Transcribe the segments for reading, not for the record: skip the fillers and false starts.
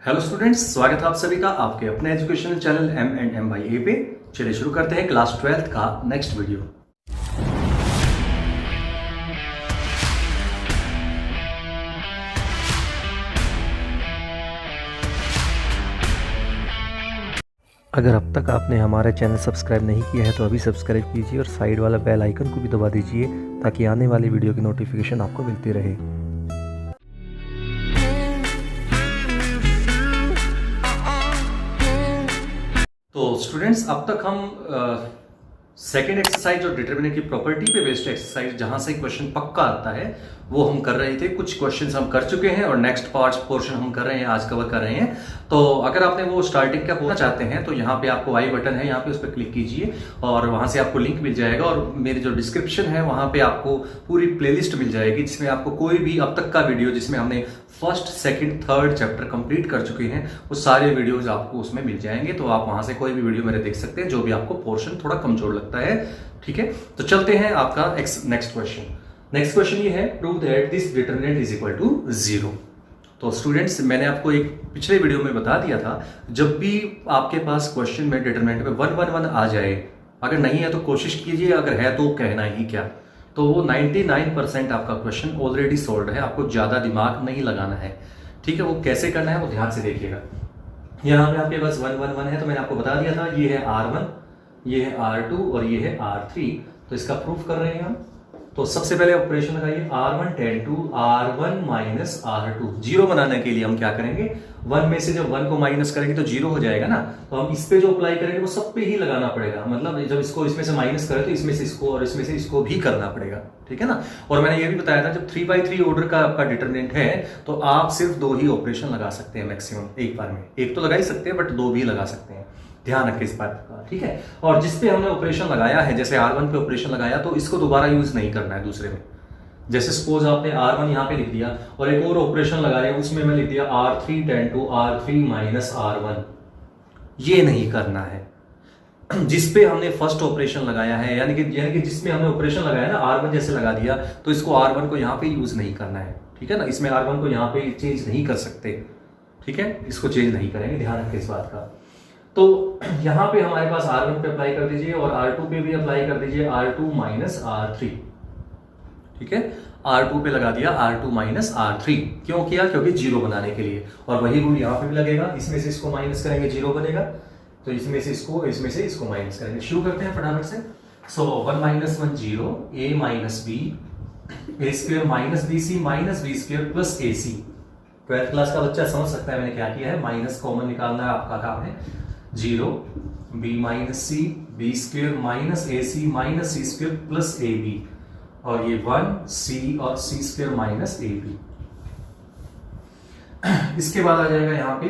Hello students, स्वागत है आप सभी का आपके अपने educational channel M&M by A पे। चलिए शुरू करते हैं क्लास 12th का नेक्स्ट वीडियो। अगर अब तक आपने हमारा चैनल सब्सक्राइब नहीं किया है तो अभी सब्सक्राइब कीजिए और साइड वाला बेल आइकन को भी दबा दीजिए ताकि आने वाली वीडियो की नोटिफिकेशन आपको मिलती रहे। तो स्टूडेंट्स, अब तक हम सेकेंड एक्सरसाइज और डिटरमिनेंट की प्रॉपर्टी पे बेस्ड एक्सरसाइज जहां से क्वेश्चन पक्का आता है वो हम कर रहे थे। कुछ क्वेश्चंस हम कर चुके हैं और नेक्स्ट पोर्शन हम कर रहे हैं, आज कवर कर रहे हैं। तो अगर आपने वो स्टार्टिंग का पूछना चाहते हैं तो यहाँ पे आपको आई बटन है, यहाँ पे उस पर क्लिक कीजिए और वहां से आपको लिंक मिल जाएगा और मेरी जो डिस्क्रिप्शन है वहां पे आपको पूरी प्लेलिस्ट मिल जाएगी जिसमें आपको कोई भी अब तक का वीडियो जिसमें हमने first second third chapter complete कर चुके हैं वो सारे वीडियोस आपको उसमें मिल जाएंगे। तो आप वहां से कोई भी वीडियो मेरे देख सकते हैं जो भी आपको पोर्शन थोड़ा कमजोर लगता है। ठीक है, तो चलते हैं आपका नेक्स्ट क्वेश्चन। नेक्स्ट क्वेश्चन ये है, prove that this determinant is equal to 0। तो स्टूडेंट्स, मैंने आपको एक पिछले वीडियो में बता दिया था, जब भी आपके पास क्वेश्चन में डिटरमिनेंट में 1 1 1 आ जाए, अगर नहीं है तो कोशिश कीजिए, अगर है तो कहना ही क्या। तो वो 99% आपका क्वेश्चन ऑलरेडी सोल्व है, आपको ज्यादा दिमाग नहीं लगाना है। ठीक है, वो कैसे करना है वो ध्यान से देखिएगा। यहाँ पे आपके पास 1 1 1 है, तो मैंने आपको बता दिया था ये है R1, ये है R2 और ये है R3। तो इसका प्रूफ कर रहे हैं हम। तो सबसे पहले ऑपरेशन लगाइए, R1 10 to R1 minus R2। Zero बनाने के लिए हम क्या करेंगे, 1 में से जब 1 को माइनस करेंगे तो जीरो हो जाएगा ना। तो हम इस पे जो अप्लाई करेंगे वो सब पे ही लगाना पड़ेगा। मतलब जब इसको इसमें से माइनस करें तो इसमें से इसको और इसमें से इसको भी करना पड़ेगा। ठीक है ना। और मैंने ये भी बताया था, जब 3x3 ऑर्डर का आपका डिटरमिनेंट है तो आप सिर्फ 2 ही ऑपरेशन लगा सकते हैं मैक्सिमम एक बार में। एक तो लगा ही सकते हैं बट 2 भी लगा सकते हैं, ध्यान रखें इस बात का। ठीक है, और जिस पे हमने ऑपरेशन लगाया है, जैसे R1 पे ऑपरेशन लगाया तो इसको दोबारा यूज नहीं करना है दूसरे में। जैसे सपोज आपने R1 यहाँ पे लिख दिया और एक और ऑपरेशन लगा रहे हैं, उसमें मैं लिख दिया R3 10 to R3 minus R1। ये नहीं करना है। जिस पे हमने फर्स्ट ऑपरेशन लगाया है, यानी कि जिसमें हमने ऑपरेशन लगाया ना, R1 जैसे लगा दिया तो इसको R1 को यहाँ पे यूज नहीं करना है। ठीक है ना, इसमें R1 को यहाँ पे चेंज नहीं कर सकते। ठीक है, इसको चेंज नहीं करेंगे, ध्यान रखें इस बात का। तो यहाँ पे हमारे पास R1 पे अप्लाई कर दीजिए और R2 पे भी अप्लाई कर दीजिए, R2 माइनस R3। ठीक है, R2 पे लगा दिया R2 माइनस R3। क्यों किया? क्योंकि जीरो बनाने के लिए। और वही रूल यहाँ पे भी लगेगा, इसमें से इसको माइनस करेंगे जीरो बनेगा, तो इसमें से इसको माइनस करेंगे। शुरू करते हैं फटाफट से। So 1 minus 1 0, a minus b, a square minus b c minus B square plus a c. 12th class का बच्चा समझ सकता है मैंने क्या किया है, माइनस कॉमन निकालना है आपका काम है। 0 b माइनस सी बी स्क्वेयर माइनस ए सी माइनस सी स्क्वेयर प्लस ए बी, और ये 1 सी और सी स्क्वेयर माइनस ए बी। इसके बाद आ जाएगा यहाँ पे,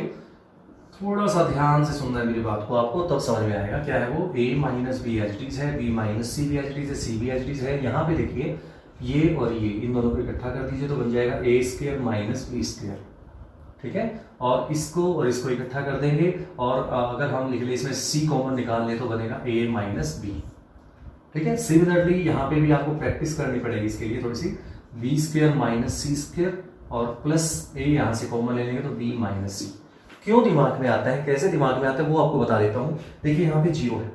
थोड़ा सा ध्यान से सुनना है मेरी बात को, आपको तब समझ में आएगा क्या है वो। a माइनस बी एच डीज है, b माइनस सी बी एच डीज है, सी बी एच डीज है। यहाँ पे देखिए ये और ये, इन दोनों को इकट्ठा कर दीजिए तो बन जाएगा a square minus B square. ठीक है, और इसको इकट्ठा कर देंगे और अगर हम लिख ले इसमें c कॉमन निकाल ले तो बनेगा a माइनस बी। ठीक है, सिमिलरली यहाँ पे भी आपको प्रैक्टिस करनी पड़ेगी इसके लिए थोड़ी सी। B square minus C square और प्लस a यहाँ से कॉमन ले लेंगे तो b माइनस सी। क्यों दिमाग में आता है, कैसे दिमाग में आता है वो आपको बता देता हूँ। देखिए यहाँ पे जीरो है,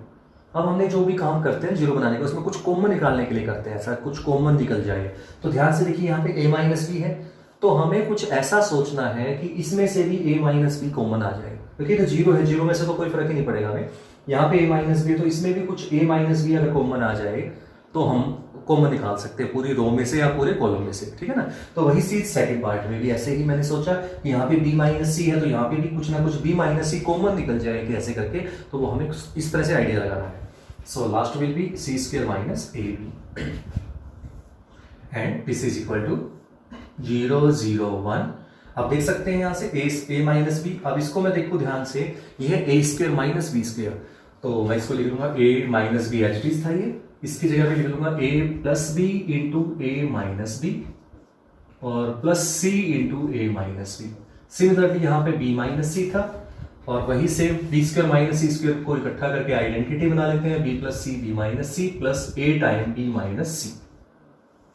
अब हमने जो भी काम करते हैं जीरो बनाने का उसमें कुछ कॉमन निकालने के लिए करते हैं, ऐसा कुछ कॉमन निकल जाए। तो ध्यान से देखिए यहाँ पे a माइनस बी है, तो हमें कुछ ऐसा सोचना है कि इसमें से भी a माइनस बी कॉमन आ जाए, क्योंकि तो जीरो है, जीरो में से तो कोई फर्क ही नहीं पड़ेगा हमें। यहाँ पे a माइनस बी है तो इसमें भी कुछ a माइनस बी अगर कॉमन आ जाए तो हम कॉमन निकाल सकते हैं पूरी रो में से या पूरे कॉलम में से। ठीक है ना, तो वही चीज सेकंड पार्ट में भी ऐसे ही मैंने सोचा कि यहाँ पे b माइनस सी है तो यहाँ पे भी कुछ ना कुछ b माइनस सी कॉमन निकल जाएगी ऐसे करके, तो वो हमें इस तरह से आइडिया लगाना है। So last will be C square minus A B and this is equal to 0 0 1। अब देख सकते हैं यहाँ से a माइनस बी। अब इसको मैं देखूं ध्यान से, ये है a square minus b square, तो मैं इसको लिख लूंगा a माइनस बी एच डीज था ये, इसकी जगह पे लिख लूंगा a plus b into a minus b और plus c into a minus b. Similarly यहाँ पे b माइनस सी था और वही से b square minus c square को इकट्ठा करके आइडेंटिटी बना लेते हैं, b plus c b minus C plus a time b minus C.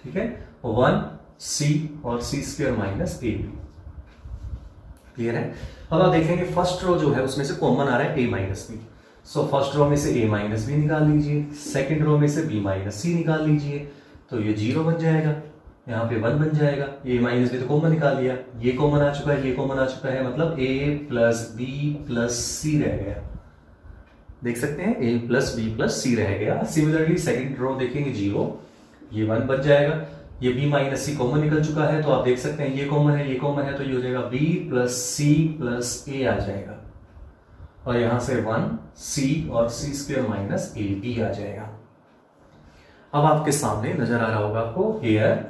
ठीक है, 1 c और c स्क्वायर माइनस ए बी। क्लियर है? अब आप देखेंगे फर्स्ट रो जो है उसमें से कॉमन आ रहा है a minus B. So first row में से a माइनस बी निकाल लीजिए, सेकेंड रो में से b माइनस सी निकाल लीजिए, तो ये 0 बन जाएगा, यहाँ पे 1 बन जाएगा। a माइनस बी तो कॉमन निकाल लिया, ये कॉमन आ चुका है, ये कॉमन आ चुका है, मतलब a प्लस बी प्लस सी रह गया। देख सकते हैं a प्लस बी प्लस सी रह गया। सिमिलरली सेकेंड रो देखेंगे 0, ये 1 बन जाएगा, ये b माइनस सी कॉमन निकल चुका है, तो आप देख सकते हैं ये कॉमन है, ये कॉमन है, तो ये हो जाएगा b plus c plus a आ जाएगा, और यहां से 1 c और c स्क्वायर माइनस ए बी आ जाएगा। अब आपके सामने नजर आ रहा होगा आपको, here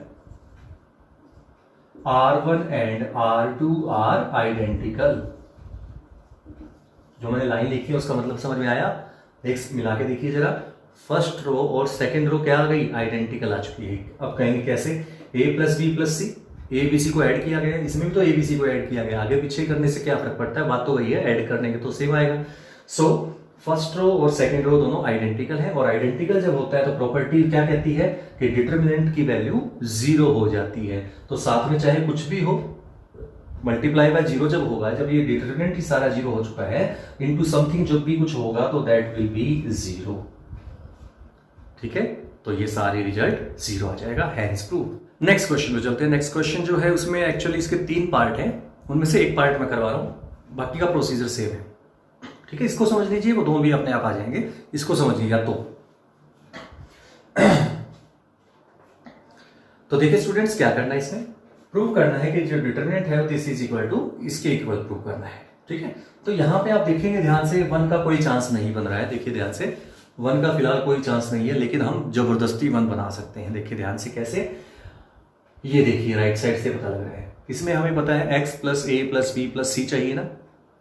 R1 and R2 are identical. जो मैंने लाइन लिखी है उसका मतलब समझ में आया? एक मिला के देखिए जरा, फर्स्ट रो और सेकंड रो क्या आ गई? आइडेंटिकल आ चुकी है। अब कहेंगे कैसे? a plus B plus C, A B C को ऐड किया गया, इसमें भी तो ए बी सी को ऐड किया गया, आगे पीछे करने से क्या फर्क पड़ता है? बात तो वही है, ऐड करने के तो सेम आएगा। सो फर्स्ट रो और सेकंड रो दोनों आइडेंटिकल है, और आइडेंटिकल जब होता है तो प्रॉपर्टी क्या कहती है कि डिटरमिनेंट की वैल्यू 0 हो जाती है। तो साथ में चाहे कुछ भी हो, मल्टीप्लाई बाय 0 जब होगा, जब ये डिटरमिनेंट ही सारा 0 हो चुका है, इनटू समथिंग जब भी कुछ होगा तो दैट विल बी 0। ठीक है, तो ये सारे रिजल्ट 0 आ जाएगा, हैंस प्रूव। नेक्स्ट क्वेश्चन पे चलते हैं। नेक्स्ट क्वेश्चन जो है उसमें एक्चुअली इसके 3 पार्ट हैं, उनमें से एक पार्ट मैं करवा रहा हूं, बाकी का प्रोसीजर सेम है। ठीक है, इसको समझ लीजिए, वो दोनों भी अपने आप आ जाएंगे, इसको समझिएगा तो देखिए स्टूडेंट्स, क्या करना है इसमें? प्रूव करना है कि जो डिटरमिनेंट है दिस इज इक्वल टू इसके इक्वल प्रूव करना है। ठीक है, तो यहां पे आप देखेंगे ध्यान से, 1 का कोई चांस नहीं बन रहा है। देखिए ध्यान से, 1 का फिलहाल कोई चांस नहीं है, लेकिन हम जबरदस्ती 1 बना सकते हैं। देखिए ध्यान से कैसे, ये देखिए राइट साइड से पता लग रहा है। इसमें हमें पता है x plus a plus B plus सी चाहिए ना,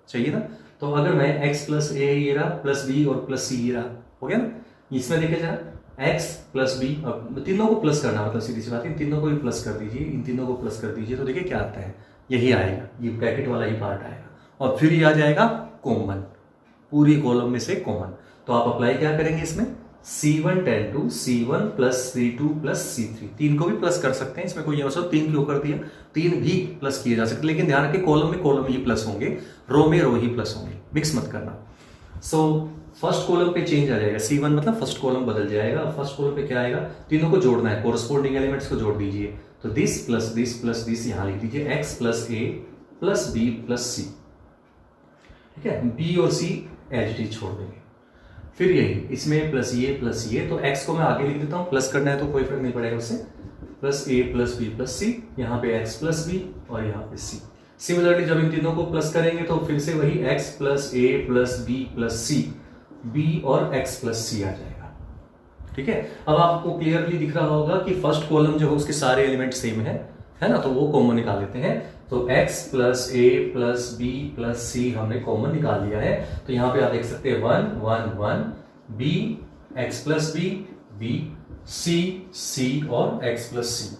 चाहिए ना। तो अगर मैं x प्लस ए ये रहा, प्लस बी और प्लस सी ये रहा, हो गया ना। इसमें देखिए जरा, x प्लस बी, अब तीनों को प्लस करना, मतलब सीधी सी बात है, इन तीनों को भी प्लस कर दीजिए, इन तीनों को प्लस कर दीजिए, तो देखिए क्या आता है, यही आएगा, ये ब्रैकेट वाला ही पार्ट आएगा, और फिर ये आ जाएगा कॉमन, पूरी कॉलम में से कॉमन। तो आप अप्लाई क्या करेंगे इसमें? C1 ten to C1 plus C2 plus C3, 3 को भी प्लस कर सकते हैं, इसमें कोई मतलब 3 क्यों कर दिया, 3 भी प्लस किए जा सकते, लेकिन ध्यान रखिए कॉलम ही प्लस होंगे, रो में रो ही प्लस होंगे, मिक्स मत करना। सो फर्स्ट कॉलम पे चेंज आ जाएगा, C1 मतलब फर्स्ट कॉलम बदल जाएगा। फर्स्ट कॉलम पे क्या आएगा? तीनों को जोड़ना है, कोरस्पोंडिंग एलिमेंट्स को जोड़ दीजिए, तो this plus this plus this यहां लिख दीजिए, x plus a plus B plus C. ठीक है, बी और सी एच डी छोड़ देंगे, फिर यही इसमें प्लस ये, तो x को मैं आगे लिख देता हूँ, प्लस करना है तो कोई फर्क नहीं पड़ेगा उससे, plus a plus B plus सी, यहाँ पे x प्लस बी और यहाँ पे c। सिमिलरली जब इन तीनों को प्लस करेंगे तो फिर से वही x plus a plus B plus C, b और x प्लस सी आ जाएगा। ठीक है, अब आपको क्लियरली दिख रहा होगा कि फर्स्ट कॉलम जो है उसके सारे एलिमेंट सेम है ना, तो वो कॉमन निकाल लेते हैं। तो x plus a plus B plus सी हमने कॉमन निकाल लिया है, तो यहाँ पे आप देख सकते हैं 1 1 1 b x plus B B c और x प्लस सी।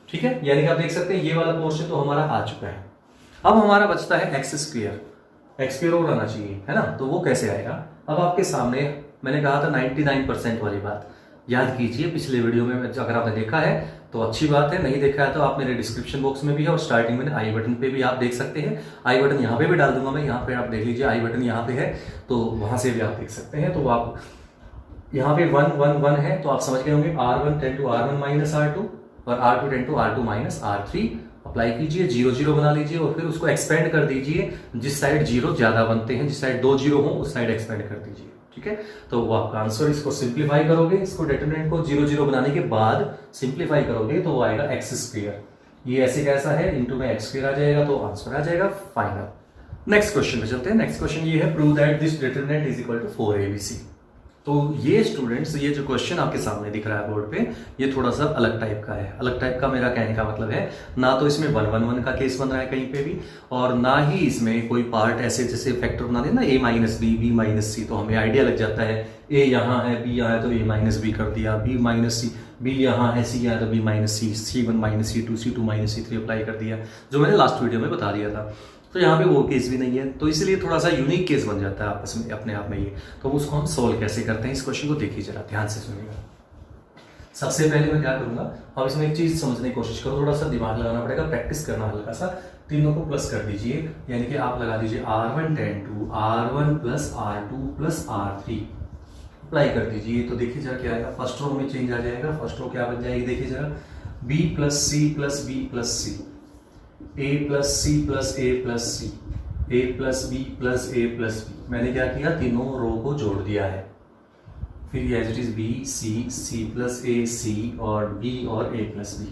ठीक है, यानी कि आप देख सकते हैं ये वाला पोर्शन तो हमारा आ चुका है। अब हमारा बचता है एक्स स्क्वायर और आना चाहिए, है ना, तो वो कैसे आएगा? अब आपके सामने मैंने कहा था 99% वाली बात याद कीजिए, पिछले वीडियो में अगर आपने देखा है तो अच्छी बात है, नहीं देखा है तो आप मेरे डिस्क्रिप्शन बॉक्स में भी है और स्टार्टिंग में आई बटन पे भी आप देख सकते हैं। आई बटन यहाँ पे भी डाल दूंगा मैं, यहाँ पे आप देख लीजिए, आई बटन यहाँ पे है, तो वहां से भी आप देख सकते हैं। तो आप यहाँ पे 1 1 1 है, तो आप समझ गए होंगे R1 tend to R1 minus R2 और R2 tend to R2 minus R3। Apply कीजिए, 0 0 बना लीजिए और फिर उसको एक्सपेंड कर दीजिए, जिस साइड 0 ज्यादा बनते हैं, जिस साइड 2 0 हो उस साइड एक्सपेंड कर दीजिए। ठीक है, तो वो आपका आंसर, इसको सिंप्लीफाई करोगे, इसको डिटरमिनेंट को 0 0 बनाने के बाद सिंप्लीफाई करोगे तो वो आएगा एक्स स्क्वायर, ये ऐसे कैसा है, इनटू में एक्स स्क्वायर आ जाएगा, तो आंसर आ जाएगा फाइनल। नेक्स्ट क्वेश्चन पे चलते हैं। नेक्स्ट क्वेश्चन ये है, prove that this determinant is equal to 4abc। तो ये स्टूडेंट्स, ये जो क्वेश्चन आपके सामने दिख रहा है बोर्ड पे, ये थोड़ा सा अलग टाइप का है। अलग टाइप का मेरा कहने का मतलब है, ना तो इसमें 1 1 1 का केस बन रहा है कहीं पे भी, और ना ही इसमें कोई पार्ट ऐसे जैसे फैक्टर बना दे ना, a minus b b minus c, तो हमें आइडिया लग जाता है a यहाँ है b यहाँ है तो a माइनस बी कर दिया, b माइनस सी, b यहाँ है c यहाँ है तो b माइनस सी, c1 minus c2 c2 minus c3 apply कर दिया, जो मैंने लास्ट वीडियो में बता दिया था। तो यहाँ पे वो केस भी नहीं है, तो इसलिए थोड़ा सा यूनिक केस बन जाता है आपस में अपने आप में ये। तो उसको हम सोल्व कैसे करते हैं, इस क्वेश्चन को देखिए जरा ध्यान से सुनिएगा। सबसे पहले मैं क्या करूंगा, अब इसमें एक चीज समझने की कोशिश करो, थोड़ा सा दिमाग लगाना पड़ेगा, प्रैक्टिस करना हल्का सा, तीनों को प्लस कर दीजिए, यानी कि आप लगा दीजिए R1 tend to R1 plus R2 plus R3 apply कर दीजिए। तो देखिए जरा क्या आएगा, फर्स्ट रो में चेंज आ जाएगा। फर्स्ट रो क्या बन जाएगी, देखिए जरा B plus C plus B plus C, A plus C plus A plus C, A plus B plus A plus B। मैंने क्या किया, तीनों रो को जोड़ दिया है। फिर as it is B C C plus A C और B और A प्लस B।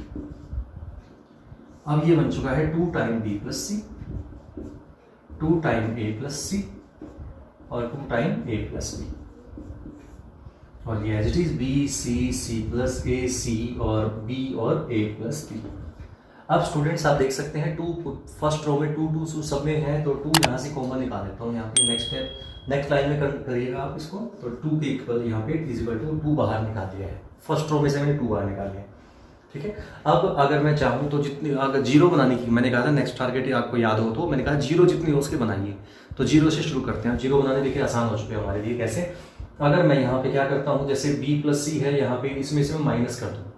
अब ये बन चुका है 2 time B plus C, 2 time A plus C और 2 टाइम A प्लस B। और ये as it is B C C plus A C और B और A प्लस B। अब स्टूडेंट्स आप देख सकते हैं 2 फर्स्ट रो में 2 सब में है, तो 2 यहाँ से कॉमन निकाल लेता हूँ। यहाँ पे नेक्स्ट लाइन में करिएगा आप इसको, तो 2 के इक्वल यहाँ पे इज इक्वल टू 2 बाहर निकाल दिया है। फर्स्ट रो में से मैंने 2 बाहर निकाल लिया, ठीक है। अब अगर मैं चाहूँ तो जितनी, अगर जीरो बनाने की मैंने कहा था नेक्स्ट टारगेट आपको याद हो तो मैंने कहा जीरो जितनी हो उसके बनाइए। तो जीरो से शुरू करते हैं। जीरो बनाने देखिए आसान हो चुके हैं हमारे लिए। कैसे, अगर मैं यहाँ पे क्या करता हूँ, जैसे B प्लस C है यहाँ पे, इसमें से मैं माइनस कर दूँ,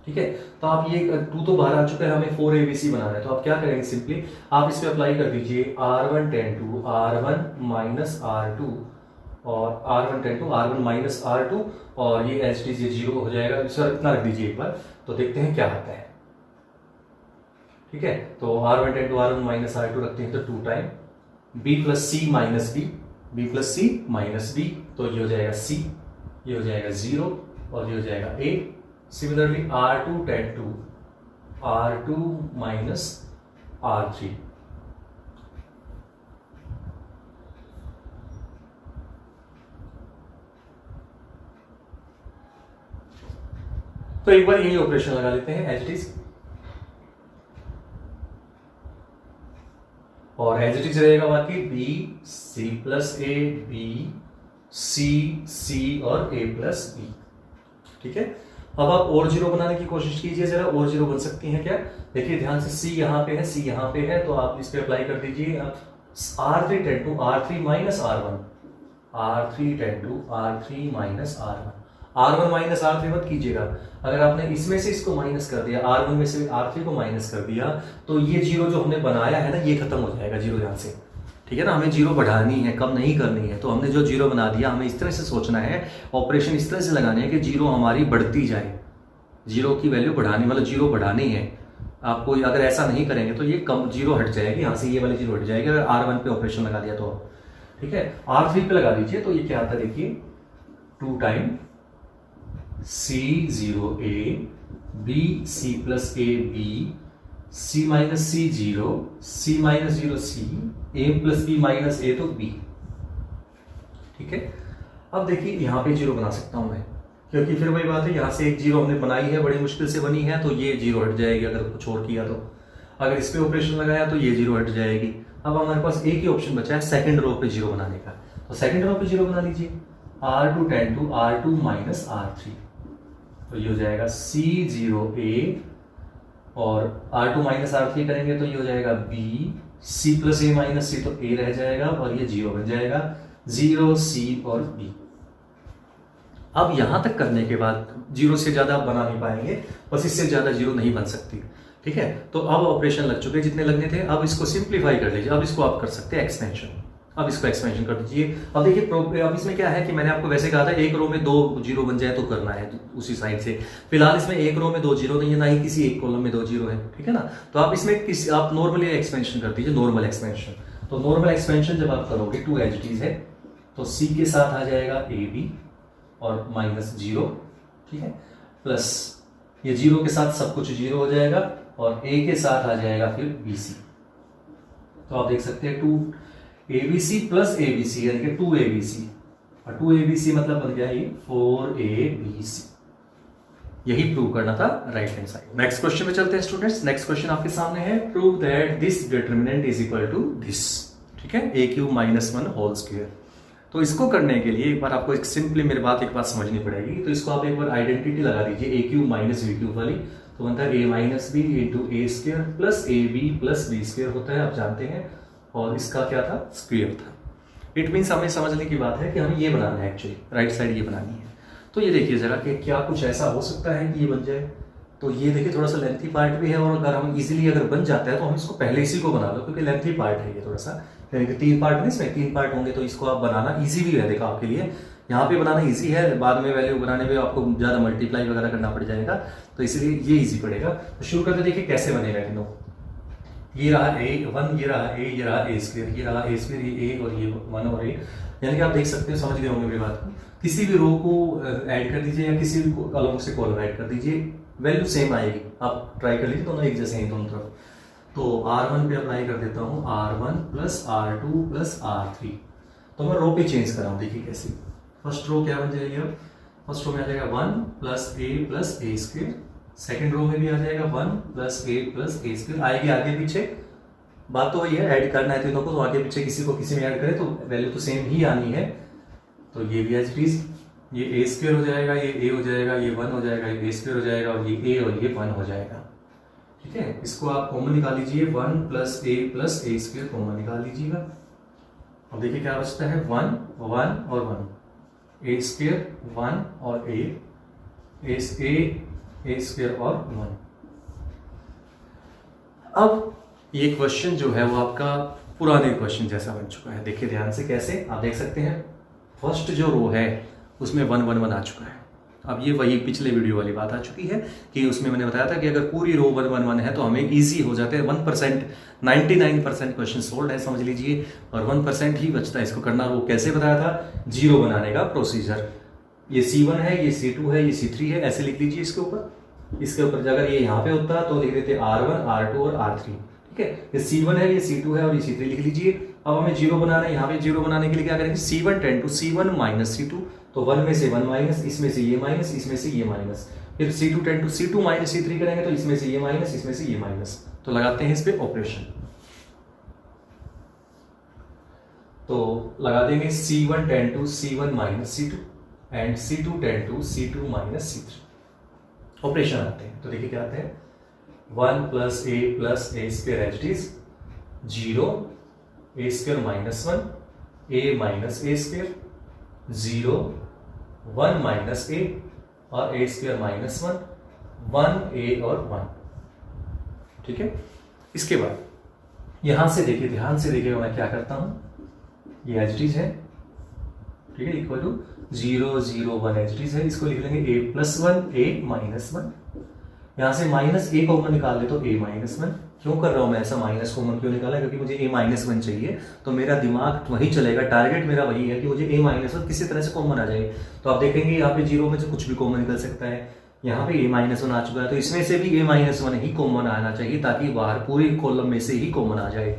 ठीक है। तो आप ये 2 तो बाहर आ चुका है, हमें 4ABC बनाना है। तो आप क्या करेंगे, सिंपली आप इस पे अप्लाई कर दीजिए R1 tend to R1 minus R2 और R1 tend to R1 minus R2 और ये एच डी जीरो हो जाएगा। सर इतना रख दीजिए एक बार, तो देखते हैं क्या आता है, ठीक है। तो R1 tend to R1 minus R2 रखते हैं, तो 2 time B plus C minus B plus C minus B, तो ये हो जाएगा C, ये हो जाएगा 0 और ये हो जाएगा A। Similarly R2 tend to R2 minus R3, तो एक बार यही ऑपरेशन लगा लेते हैं एज इट इज, और एज इट इज रहेगा बाकी B C plus A B C C और A प्लस B, ठीक है। अब आप और जीरो बनाने की कोशिश कीजिए जरा, और जीरो बन सकती हैं क्या, देखिए ध्यान से C यहाँ पे है, C यहाँ पे है, तो आप इस पे अप्लाई कर दीजिए। आप R3 tend to R3 minus R1, R3 tend to R3 minus R1 minus R3 मत कीजिएगा। अगर आपने इसमें से इसको माइनस कर दिया, R1 में से R3 को माइनस कर दिया, तो ये जीरो जो हमने बनाया है ना, ये खत्म हो जाएगा जीरो यहाँ से, ठीक है ना। हमें जीरो बढ़ानी है, कम नहीं करनी है। तो हमने जो जीरो बना दिया, हमें इस तरह से सोचना है, ऑपरेशन इस तरह से लगानी है कि जीरो हमारी बढ़ती जाए, जीरो की वैल्यू बढ़ानी, मतलब जीरो बढ़ानी है आपको। अगर ऐसा नहीं करेंगे तो ये कम जीरो हट जाएगी यहाँ से, ये वाली जीरो हट जाएगी अगर R1 पे ऑपरेशन लगा दिया तो, ठीक है। R3 पे लगा दीजिए, तो ये क्या आता है देखिए, 2 time C0A B C plus A B C minus C 0 C minus 0 C A plus B minus A तो B, ठीक है। अब देखिए यहाँ पे जीरो बना सकता हूं मैं, क्योंकि फिर वही बात है, यहाँ से एक जीरो हमने बनाई है, बड़ी मुश्किल से बनी है, तो ये जीरो हट जाएगी अगर कुछ और किया तो। अगर इस पे ऑपरेशन लगाया तो ये जीरो हट जाएगी। अब हमारे पास एक ही ऑप्शन बचा है सेकंड रो पे जीरो बनाने का, तो सेकंड रो पे जीरो बना लीजिए। R2 tend to R2 minus R3, तो ये हो जाएगा C0A और R2 माइनस R3 करेंगे तो ये हो जाएगा B C plus A minus C, तो A रह जाएगा और ये जीरो बन जाएगा, 0 C और B। अब यहां तक करने के बाद जीरो से ज्यादा आप बना नहीं पाएंगे, बस इससे ज्यादा जीरो नहीं बन सकती, ठीक है। तो अब ऑपरेशन लग चुके जितने लगने थे। अब इसको सिंप्लीफाई कर लीजिए। अब इसको आप कर सकते हैं एक्सपेंशन, अब इसको एक्सपेंशन कर दीजिए। अब देखिए अब इसमें क्या है कि मैंने आपको वैसे कहा था एक रो में 2 जीरो बन जाए तो करना है उसी साइड से। फिलहाल इसमें एक रो में 2 जीरो नहीं है, ना ही किसी एक कॉलम में 2 जीरो है, ठीक है ना। तो आप इसमें आप नॉर्मली एक्सपेंशन कर दीजिए, नॉर्मल एक्सपेंशन। तो नॉर्मल एक्सपेंशन जब आप करोगे 2 एच डीज है, तो C के साथ आ जाएगा AB और माइनस 0, ठीक है, प्लस ये 0 के साथ सब कुछ 0 हो जाएगा और A के साथ आ जाएगा फिर BC। तो आप देख सकते हैं 2ABC प्लस ABC यानी कि 2ABC, और 2ABC मतलब बन गया ये 4ABC। यही प्रूव करना था right hand side. Next question में चलते हैं स्टूडेंट्स। नेक्स्ट क्वेश्चन आपके सामने है, prove that this determinant is equal to this, ठीक है, a³ माइनस 1 होल स्क्वायर। तो इसको करने के लिए एक बार आपको एक सिंपली मेरी बात एक बात समझनी पड़ेगी। तो इसको आप एक बार आइडेंटिटी लगा दीजिए a³ माइनस b³ वाली, तो बनता है a minus B into A square plus ab plus B square होता है, आप जानते हैं। और इसका क्या था, स्क्वायर था। इट मीन्स हमें समझने की बात है कि हमें ये बनाना है, एक्चुअली राइट साइड ये बनानी है। तो ये देखिए जरा कि क्या कुछ ऐसा हो सकता है कि ये बन जाए। तो ये देखिए थोड़ा सा लेंथी पार्ट भी है, और अगर हम इजीली अगर बन जाता है तो हम इसको पहले इसी को बना लो, क्योंकि लेंथी पार्ट है ये थोड़ा सा, यानी कि 3 पार्ट नहीं, इसमें 3 पार्ट होंगे, तो इसको आप बनाना इजी भी है देखा आपके लिए, यहाँ पे बनाना इजी है, बाद में वैल्यू बनाने में आपको ज़्यादा मल्टीप्लाई वगैरह करना पड़ जाएगा, तो इसलिए ये इजी पड़ेगा। तो शुरू करते देखिए कैसे बनेगा तीनों। ये रहा A1, ये रहा A, ये रहा A स्क्वायर, ये रहा A स्क्वायर, ये A और ये 1 और A, यानी कि आप देख सकते हो, समझ गए होंगे मेरी बात को। किसी भी रो को ऐड कर दीजिए या किसी भी कॉलम से कॉलम ऐड कर दीजिए, वैल्यू सेम आएगी। आप ट्राई कर लीजिए, दोनों एक जैसे हैं दोनों तरफ। तो R1 पे अप्लाई कर देता हूँ, R1 plus R2 plus R3। तो मैं रो पे चेंज कर रहा हूँ, देखिए कैसे। फर्स्ट रो क्या बन जाएगी अब, फर्स्ट रो में आ जाएगा 1 plus A square, second row में भी आ जाएगा 1 प्लस A स्क्वायर, आएगी आगे पीछे, बात तो वही है, ऐड करना है तीनों को, तो आगे पीछे किसी को किसी में ऐड करें तो वैल्यू तो सेम ही आनी है। तो ये भी एज इट इज, ये A स्क्वायर हो जाएगा, ये A हो जाएगा, ये 1 हो जाएगा, ये A स्क्वायर हो जाएगा, और ये A और ये 1 हो जाएगा। ठीक है, इसको आप कॉमन निकाल लीजिए, 1 प्लस A स्क्वायर कॉमन निकाल लीजिएगा। अब देखिए क्या बचता है, 1 1 और 1, A स्क्वायर 1 और A स्क्वायर और 1। अब ये क्वेश्चन जो है वो आपका पुराने क्वेश्चन जैसा बन चुका है। देखिए ध्यान से कैसे, आप देख सकते हैं फर्स्ट जो रो है उसमें 1 1 1 आ चुका है। अब ये वही पिछले वीडियो वाली बात आ चुकी है कि उसमें मैंने बताया था कि अगर पूरी रो 1 1 1 है तो हमें इजी हो जाते हैं, 1%, 99% क्वेश्चन सोल्व है समझ लीजिए, और 1% ही बचता है इसको करना। वो कैसे बताया था, जीरो बनाने का प्रोसीजर। ये C1 है, ये C2 है, ये C3 है, ऐसे लिख लीजिए इसके ऊपर। इसके ऊपर अगर ये यहाँ पे होता तो लिख देते R1 R2 और R3। ठीक है, ये C1 है, ये C2 है और ये C3 लिख लीजिए। अब हमें जीरो बनाना है, यहाँ पे जीरो बनाने के लिए क्या करेंगे, C1 tend to C1 minus C2, तो 1 में से 1 माइनस, इसमें से ये माइनस, इसमें से ये माइनस, फिर C2 tend to C2 minus C3 करेंगे, तो इसमें से ये माइनस, इसमें से ये माइनस, तो लगाते हैं इस पे ऑपरेशन। तो लगा देंगे C1 tend to C1 minus C2 and C2 tend to C2 minus C3, operation आते हैं। तो देखिए क्या आते हैं, 1 plus A square as it is, 0 A square minus 1 A minus A square, 0 1 minus A और A स्क्वायर माइनस 1 1 A और 1। ठीक है, इसके बाद यहां से देखिए, ध्यान से देखिएगा मैं क्या करता हूं, ये एज इट इज है। ठीक है, equal to 0 0 1 as it is है, इसको लिख लेंगे A प्लस 1 A माइनस 1। यहां से माइनस A कॉमन निकाल ले तो A माइनस 1। क्यों कर रहा हूं मैं ऐसा, माइनस कॉमन क्यों निकाला, क्योंकि मुझे A माइनस 1 चाहिए, तो मेरा दिमाग वही चलेगा, टारगेट मेरा वही है कि मुझे A माइनस 1 किसी तरह से कॉमन आ जाए। तो आप देखेंगे यहाँ पे 0 में से कुछ भी कॉमन निकल सकता है, यहाँ पे A माइनस 1 आ चुका है, तो इसमें से भी A माइनस 1 ही कॉमन आना चाहिए, ताकि बाहर पूरे कॉलम में से ही कॉमन आ जाए।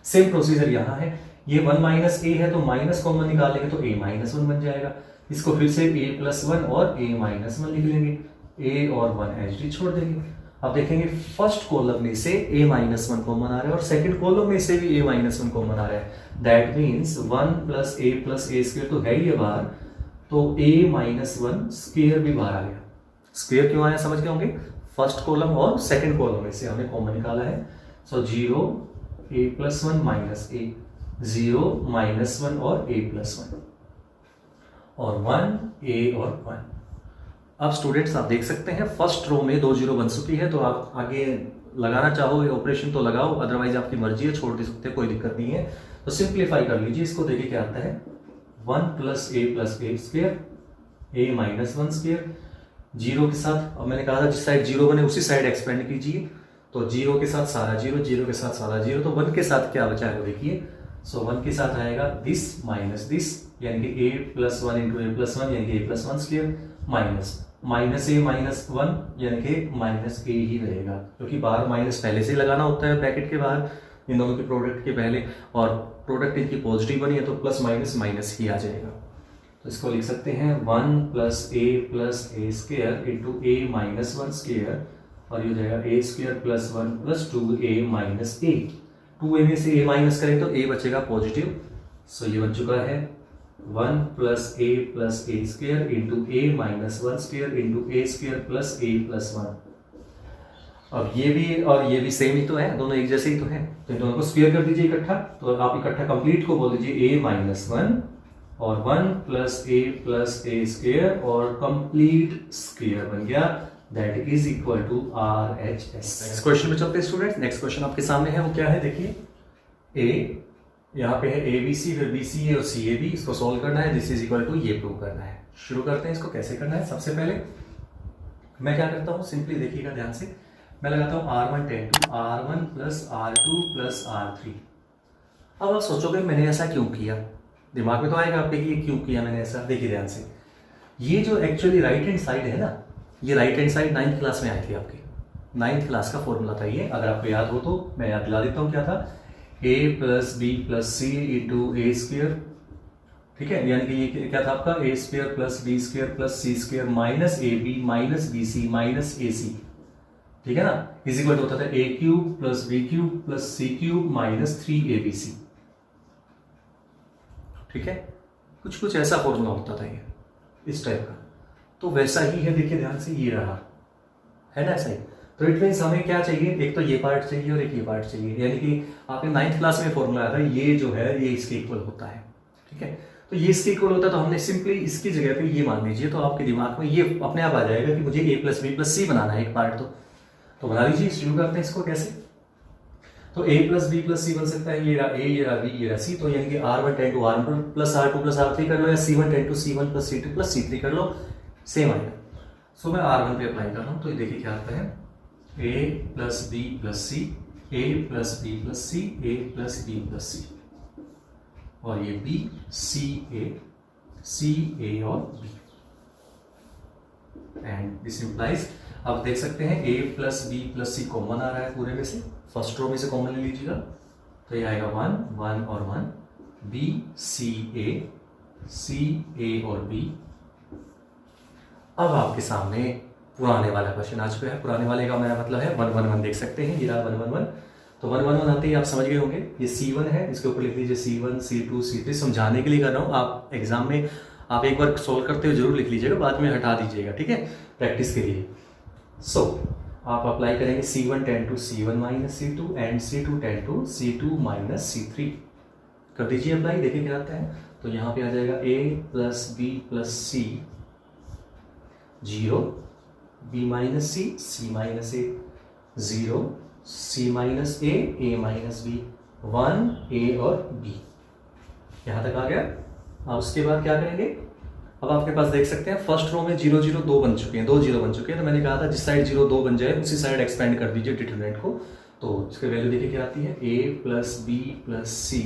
सेम प्रोसीजर यहाँ है, ये 1 माइनस A है, तो माइनस कॉमन निकालेंगे तो A माइनस 1 बन जाएगा। इसको फिर से A प्लस 1 और A माइनस 1 लिख लेंगे, A और 1 एच डी छोड़ देंगे। अब देखेंगे फर्स्ट कॉलम में से A माइनस 1 कॉमन आ रहा है और सेकंड कॉलम में से भी A माइनस 1 कॉमन आ रहा है। That means 1 plus A square तो है ही है बाहर, तो A माइनस 1 स्क्वायर भी बाहर आ गया। स्क्वायर क्यों आया समझ गए होंगे, फर्स्ट कॉलम और सेकंड कॉलम में से हमने कॉमन निकाला है। सो 0 A plus 1 minus A, 0 minus 1 और A प्लस 1 और 1 A और 1। अब स्टूडेंट्स आप देख सकते हैं फर्स्ट रो में 2 0 बन चुकी है, तो आप आगे लगाना चाहो ऑपरेशन तो लगाओ, अदरवाइज आपकी मर्जी है, छोड़ दे सकते हैं, कोई दिक्कत नहीं है। तो सिंप्लीफाई कर लीजिए इसको, देखिए क्या आता है, 1 plus A square A minus 1 square, 0 के साथ, अब मैंने कहा था जिस साइड 0 बने उसी साइड एक्सपेंड कीजिए, तो 0 के साथ सारा 0, 0 के साथ सारा 0, तो 1 के साथ क्या बचा है देखिए। सो 1 के साथ आएगा दिस माइनस दिस, यानी कि A plus 1 into A plus 1, यानी कि A plus 1 square, minus A minus 1, यानी कि माइनस A ही रहेगा, क्योंकि बाहर माइनस पहले से लगाना होता है ब्रैकेट के बाहर इन दोनों के प्रोडक्ट के पहले, और प्रोडक्ट इनकी पॉजिटिव बनी है तो प्लस माइनस माइनस ही आ जाएगा। तो इसको लिख सकते हैं 1 plus A square into A minus 1 square, और ये हो जाएगा A square plus 1 plus 2A minus A। 2A में से A माइनस करें तो A बचेगा पॉजिटिव। सो ये बन चुका है 1 plus A square into A minus 1 square into A square plus A plus 1। अब ये भी और ये भी सेम ही तो है, दोनों एक जैसे ही तो है, तो इन दोनों को स्क्वायर कर दीजिए इकट्ठा, तो आप इकट्ठा कंप्लीट को बोल दीजिए A माइनस 1 और 1 प्लस A स्क्वायर और कंप्लीट स्क्वायर बन गया that is equal to RHS। Next question पे चलते हैं स्टूडेंट्स। नेक्स्ट क्वेश्चन आपके सामने है, वो क्या है देखिए, ए यहाँ पे है ABC, फिर BCA और CAB, इसको सॉल्व करना है। दिस इज इक्वल टू, ये प्रूव करना है। शुरू करते हैं, इसको कैसे करना है। सबसे पहले मैं क्या करता हूँ, सिंपली देखिएगा ध्यान से, मैं लगाता हूँ R1 10 to R1 plus R2 plus R3। अब आप सोचोगे मैंने ऐसा क्यों किया, दिमाग में तो आएगा आपके कि ये क्यों किया मैंने ऐसा। देखिए ध्यान से, ये जो एक्चुअली राइट हैंड साइड है ना, ये right hand side 9th class में आई थी आपकी, 9th क्लास का फॉर्मूला था ये। अगर आपको याद हो तो मैं याद दिला देता हूँ, क्या था, A plus B plus C into a square, ठीक है, यानी कि ये क्या था आपका, a square plus b square plus c square minus A b minus b c minus A c, ठीक है ना, इज इक्वल होता था a cube plus B cube plus C cube minus 3ABC, ठीक है, कुछ कुछ ऐसा फॉर्मूला होता था ये, इस टाइप का। तो वैसा ही है, देखिए ध्यान से, ये रहा है ना ऐसा ही। तो इट मीन्स हमें क्या चाहिए, एक तो ये पार्ट चाहिए और एक ये पार्ट चाहिए, यानी कि आपने 9th क्लास में फॉर्मूला आया था, ये जो है ये इसके इक्वल होता है, ठीक है। तो ये इसके इक्वल होता है, तो हमने सिंपली इसकी जगह पे ये मान लीजिए, तो आपके दिमाग में ये अपने आप आ जाएगा कि मुझे A प्लस बी प्लस सी बनाना है एक पार्ट। तो बना लीजिए, शुरू करते हैं इसको कैसे। तो A प्लस बी प्लस सी बन सकता है, ये रहा A, ये रहा B, ये रहा C। तो यानी कि R1 10 to R1 plus R2 plus R3 कर लो, या C1 10 to C1 plus C2 plus C3 कर लो, सेम आएगा। सो मैं R1 पे अप्लाई कर रहा हूँ, तो ये देखिए क्या आता है, A plus B plus c, A plus B plus c, A plus B plus c, और ये B C A और B, एंड दिस इंप्लाइज, आप देख सकते हैं A plus B plus C common आ रहा है पूरे में से, फर्स्ट रो में से कॉमन ले लीजिएगा, तो ये आएगा 1 1 और 1, B C A और B। अब आपके सामने पुराने वाला क्वेश्चन आ चुका है। पुराने वाले का मेरा मतलब है 1 1 1, देख सकते हैं, ये रहा 1 1 1। तो 1 1 1 आते ही आप समझ गए होंगे, ये C1 है, इसके ऊपर लिख लीजिए C1 C2 C3, समझाने के लिए कर रहा हूँ। आप एग्जाम में आप एक बार सोल्व करते हुए जरूर लिख लीजिएगा, बाद में हटा दीजिएगा, ठीक है, प्रैक्टिस के लिए। सो आप अप्लाई करेंगे C1 10 to C1 minus C2 and C2 10 to C2 minus C3, कर दीजिए अप्लाई, देखिए क्या आता है। तो यहाँ पे आ जाएगा A plus B plus C 0, B minus C, C minus A 0, C minus A, A minus B 1, A और B, यहाँ तक आ गया। अब उसके बाद क्या करेंगे, अब आपके पास देख सकते हैं फर्स्ट रो में 0 0 2 बन चुके हैं, 2 0 बन चुके हैं। तो मैंने कहा था जिस साइड 0 2 बन जाए उसी साइड एक्सपेंड कर दीजिए डिटरमिनेंट को। तो इसकी वैल्यू देखिए क्या आती है, A प्लस बी प्लस सी,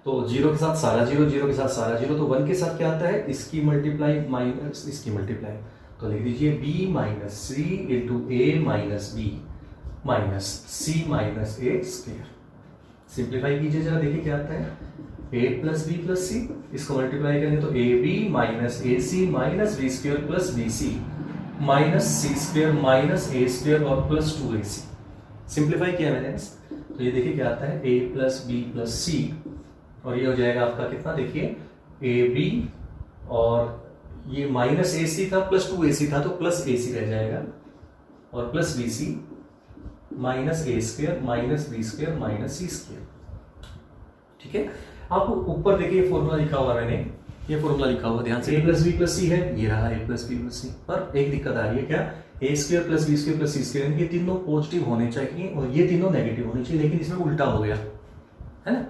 तो 0 के साथ सारा 0, 0 के साथ सारा 0, तो 1 के साथ क्या आता है, इसकी मल्टीप्लाई माइनस इसकी मल्टीप्लाई, तो लिख दीजिए B minus c into A minus B minus C minus a square. Simplify कीजिए जरा, देखिए क्या आता है, A plus B plus c, इसको मल्टीप्लाई करेंगे तो AB minus A C minus b square plus b c minus c square minus a square और प्लस 2AC। सिंप्लीफाई किया मैंने, तो ये देखिए क्या आता है, A plus B plus c, और ये हो जाएगा आपका कितना, देखिए AB और ये माइनस ए सी था प्लस 2AC था, तो प्लस AC रह जाएगा, और plus BC minus a square minus b square minus c square, ठीक है। आप ऊपर देखिए फॉर्मूला लिखा हुआ मैंने, ये फॉर्मूला लिखा हुआ ध्यान से, A plus B plus C है, ये रहा A plus B plus C, पर एक दिक्कत आ रही है, क्या, A square plus B square plus C square, ये तीनों पॉजिटिव होने चाहिए और ये तीनों नेगेटिव होने चाहिए, लेकिन इसमें उल्टा हो गया है ना।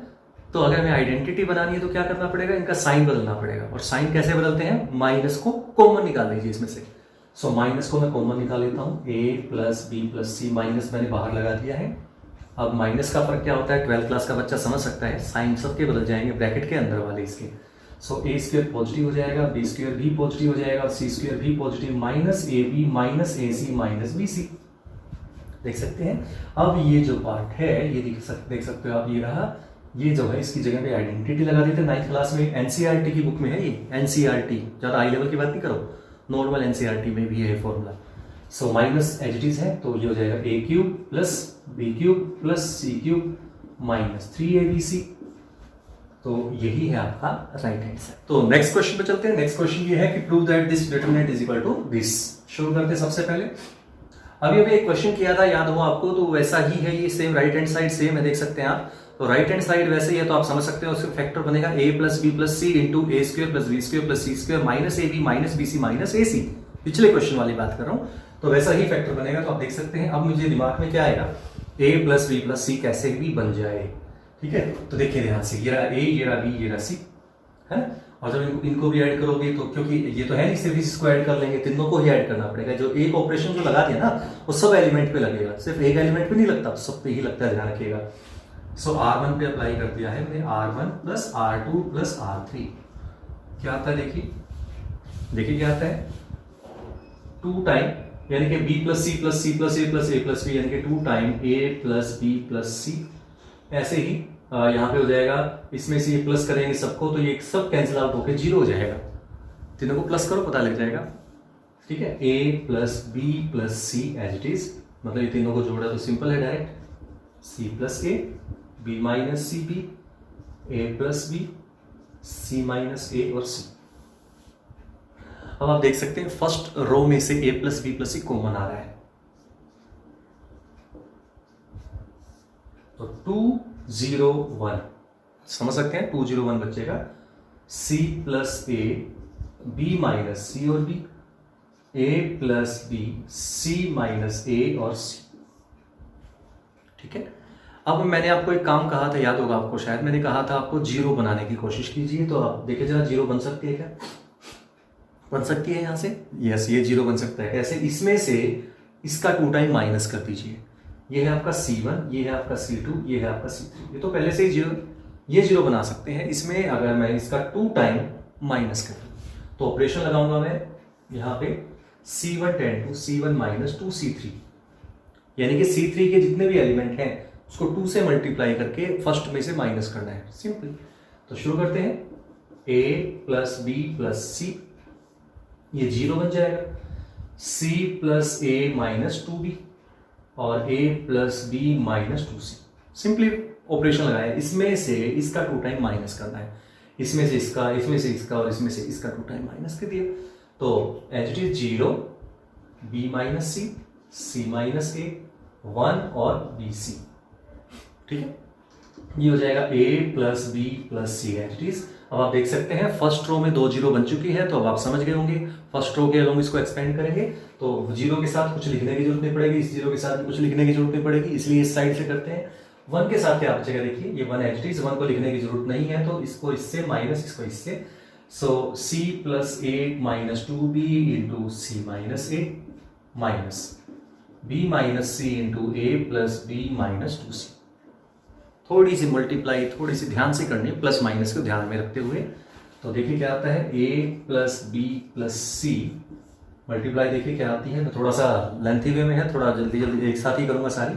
तो अगर हमें आइडेंटिटी बनानी है तो क्या करना पड़ेगा, इनका साइन बदलना पड़ेगा। और साइन कैसे बदलते हैं, माइनस को कॉमन निकाल लीजिए इसमें से। सो माइनस को मैं कॉमन निकाल लेता हूँ, A plus B plus C, minus मैंने बाहर लगा दिया है। अब माइनस का फर्क क्या होता है, 12th क्लास का बच्चा समझ सकता है, साइन सबके बदल जाएंगे ब्रैकेट के अंदर वाले इसके। सो A स्क्वायर पॉजिटिव हो जाएगा, B स्क्वायर भी पॉजिटिव हो जाएगा, C स्क्वायर भी positive, minus AB minus AC minus BC, देख सकते हैं। अब ये जो पार्ट है ये देख सकते हो आप, ये रहा, ये जो है इसकी जगह पे आइडेंटिटी लगा देते हैं। 9th क्लास में एनसीईआरटी की बुक में है ये, एनसीईआरटी, ज्यादा हाई लेवल की बात नहीं करो, नॉर्मल एनसीईआरटी में भी है formula. So minus as it is है, तो ये हो जाएगा A cube plus B cube plus C cube minus 3ABC, तो यही है आपका राइट हैंड साइड। तो नेक्स्ट क्वेश्चन पे चलते हैं। नेक्स्ट क्वेश्चन ये है कि prove that this determinant is equal to this. शुरू करते हैं सबसे पहले, अभी एक क्वेश्चन किया था, याद हो आपको, तो वैसा ही है ये, same right hand side same है, देख सकते हैं आप। तो राइट हैंड साइड वैसे ही है, तो आप समझ सकते हो उसका फैक्टर बनेगा A plus B plus C into A square plus B square plus C square minus AB minus BC minus AC। पिछले क्वेश्चन वाली बात कर रहा हूँ, तो वैसा ही फैक्टर बनेगा। तो आप देख सकते हैं अब मुझे दिमाग में क्या आएगा, a प्लस बी प्लस सी कैसे भी बन जाए। ठीक है, तो देखिए ध्यान से, ये रहा a, ये रहा b, ये रहा c, है ना। और जब इनको भी ऐड करोगे तो, क्योंकि ये तो है नहीं सिर्फ इसको ऐड कर लेंगे, तीनों को ही ऐड करना पड़ेगा। जो एक ऑपरेशन जो लगा दिया ना वो सब एलिमेंट पे लगेगा, सिर्फ एक एलिमेंट पे नहीं लगता, तो सब पे ही लगता है, ध्यान रखिएगा। सो R1 पे अप्लाई कर दिया है मैंने, R1 plus R2 plus R3 क्या आता है, देखिए क्या आता है, 2 टाइम यानी कि b plus c plus c plus a plus a plus b यानी कि 2 time a plus B plus c. ऐसे ही यहाँ पे हो जाएगा, इसमें से ये प्लस करेंगे सबको तो ये सब कैंसिल आउट होकर 0 हो जाएगा। तीनों को प्लस करो, पता लग जाएगा। ठीक है, a plus B plus c as it is, मतलब ये तीनों को जोड़ा तो सिंपल है direct, c plus a, b minus C b, a plus b, c minus a और c। अब आप देख सकते हैं फर्स्ट रो में से a plus B plus C common आ रहा है, तो 2 0 1 समझ सकते हैं, 2 0 1 बचेगा। c प्लस ए, बी माइनस सी और b, a plus b, c minus a और c। ठीक है, अब मैंने आपको एक काम कहा था, याद होगा आपको शायद, मैंने कहा था आपको 0 बनाने की कोशिश कीजिए। तो आप देखिए जरा 0 बन सकती है क्या, बन सकती है यहाँ से, यस ये 0 बन सकता है। कैसे, इसमें से इसका 2 टाइम माइनस कर दीजिए, ये है आपका C1, ये है आपका C2, ये है आपका C3, ये तो पहले से ही 0, ये 0 बना सकते हैं। इसमें अगर मैं इसका 2 टाइम माइनस कर दूं तो ऑपरेशन लगाऊंगा मैं यहाँ पे, C1 tend to C1 minus 2C3, यानी कि C3 के जितने भी एलिमेंट हैं उसको 2 से मल्टीप्लाई करके फर्स्ट में से माइनस करना है, सिंपल। तो शुरू करते हैं, a प्लस बी प्लस सी, ये 0 बन जाएगा। c प्लस ए माइनस 2b और a plus B minus 2c, simply operation लगाया। इसमें से इसका 2 टाइम माइनस करना है, इसमें से इसका, इसमें से इसका और इसमें से इसका 2 टाइम माइनस कर दिया, तो as it is 0, b minus C, c minus a, 1 और bc। ठीक है, ये हो जाएगा a plus B plus c as it is. अब आप देख सकते हैं फर्स्ट रो में 2 0 बन चुकी है, तो अब आप समझ गए होंगे। फर्स्ट रो के अलोंग इसको एक्सपेंड करेंगे तो 0 के साथ कुछ लिखने की जरूरत नहीं पड़ेगी, इस 0 के साथ भी कुछ लिखने की जरूरत नहीं पड़ेगी, इसलिए इस साइड से करते हैं। 1 के साथ क्या बचेगा, देखिए ये 1 एज इट इज, 1 को लिखने की जरूरत नहीं है, तो इसको इससे माइनस, इसको इससे, सो c plus A minus 2b into C minus a minus b minus c into A plus B minus 2c। थोड़ी सी मल्टीप्लाई थोड़ी सी ध्यान से करनी है, प्लस माइनस को ध्यान में रखते हुए। तो देखिए क्या आता है, a plus B plus C multiply, देखिए क्या आती है, तो थोड़ा सा लेंथी वे में है, थोड़ा जल्दी जल्दी एक साथ ही करूंगा सारी।